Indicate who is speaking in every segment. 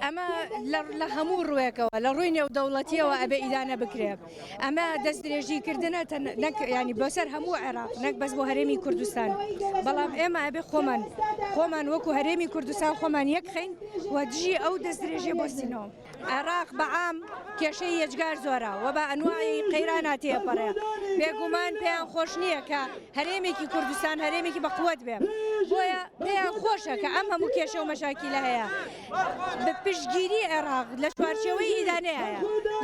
Speaker 1: ئەمە لە هەموو ڕوویەکەوە لە ڕووی نێودەوڵەتیەوە ئەبێ ئیدانە بکرێ ئەمە دەست درێژیکردنە نەک ینی بەسەر هەموو عێراق نەک بەس بۆ هەرێمی کوردستان بەڵام ئێمە ئەبێ خۆمان وەکو هەرێمی کوردستان خۆمان یەکخین و دژی ئەو دەست درێژیە بۆستینەوە عێراق بەعام کێشەی یەجگار زۆرە و بە ئەنواعی قەیرانە تێپەڕێ بێگومان پێیان خۆش نییە کە هەرێمێکی کوردستان هەرێمێکی بەقووەت بێ بۆیە پێیان خۆشە کە ئەم هەموو کێشە و مەشاکیلە هەیە بە پشتگیری عێراق لە چوارچێوەی ئیدانەیە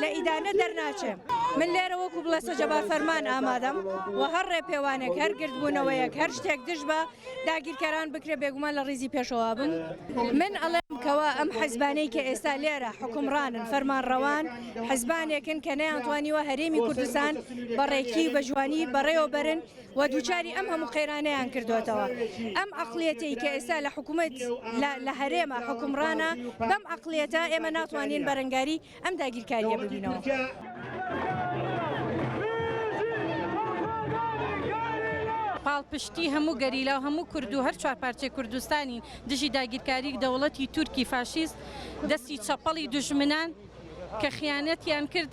Speaker 1: لە ئیدانە دەرناچێ من لێرە وەکو بڵێسە جەبار فەرمان ئامادەم و هەر ڕێپێوانێک هەر گردبوونەوەیەک هەر شتێک دژ بە داگیرکەران بکرێ بێگومان لە ڕیزی پێشەوە بم من ئەڵێم کەوا ئەم حەزبانەی کە ئێستا لێرە حکومڕانن فەرمانڕەوان حەزبانێکن کە نەیانتوانیوە هەرێمی کوردستان بەڕێکی بە جوانی بەڕێوە بەرن و دووچاری ئەم هەموو قەیرانەیان کردوێتەوە ئەم عەقڵیەتەی کە ئێستا لە حکوومەت لە هەرێمە حکومڕانە بەم عەقڵیەتە ئێمە ناتوانین بەرەنگاری ئەم داگیرکاریە ببینەوە.
Speaker 2: پاڵپشتی هەموو گەریلا و هەموو کورد و هەر چوارپارچەی کوردستانی دژی داگیرکاری دەوڵەتی تورکی فاشیست دەستی چەپەڵی دوژمنان کە خیانەتیان کرد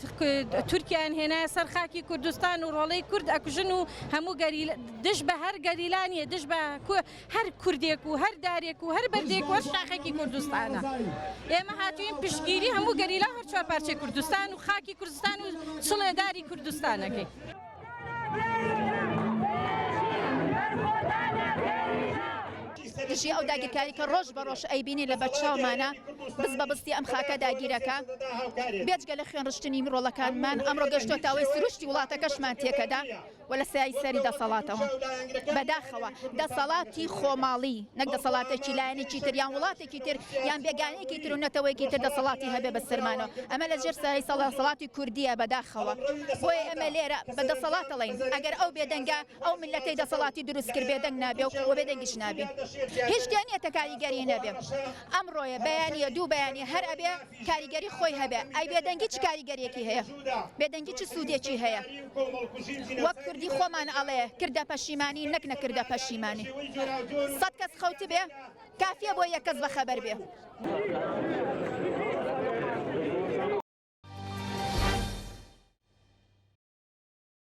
Speaker 2: تورکیان هێنایە سەر خاکی کوردستان و ڕۆڵەی کورد ئەکوژن و هەموو دژ بە هەر گەریلانیە دژ بە هەر کوردێک و هەر دارێک و هەر بەردێک و هەر شاخێکی کوردستانە ئێمە هاتووین پشتگیری هەموو گەریلا هەر چوارپارچەی کوردستان و خاکی کوردستان و سڵێداری کوردستانەکەی.
Speaker 3: دژی ئەو داگیرکاری کە ڕۆژ بە ڕۆژ ئەیبینی لە بەرچاومانە بز بە بستی ئەم خاکە داگیرەکە بێجگە لە خوێنڕشتنی مرۆڵەکانمان ئەمڕۆ گەشتۆتاوەی سروشتی وڵاتەکەشمان تێکەدا و لە سایه سەری دەسەڵاتەوە بەداخەوە دەسەڵاتی خۆماڵی نەک دەسەڵاتێکی لایەنێکی تر یان وڵاتێکی تر یان بێگانەیەکی تر و نەتەوەیەکی تر دەسەڵاتی هەبێ بە سەرمانەوە ئەمە لە ژێر سایه دەسەڵاتی کوردیە بەداخەوە بۆیە ئەمە لێرە بە دەسەڵات دەڵێن ئەگەر ئەو بێدەنگە ئەو میلەتەی دەسەڵاتی دروست کرد بێدەنگ نابێ و بێدەنگیش نابێ هیچ شتێنیەتە کاریگەری نەبێ ئەمڕۆیە بەیانیە دوو بەیانی هەر ئەبێ کاریگەری خۆی هەبێ ئەی بێدەنگی چ کاریگەریەکی هەیە بێدەنگی چ سوودێکی هەیە وەک کوردی خۆمان ئەڵێ کردە پەشیمانی نەک نەکردە پەشیمانی 100 کەس خەوت بێ کافیە بۆ یەک کەس بەخەبەر بێ.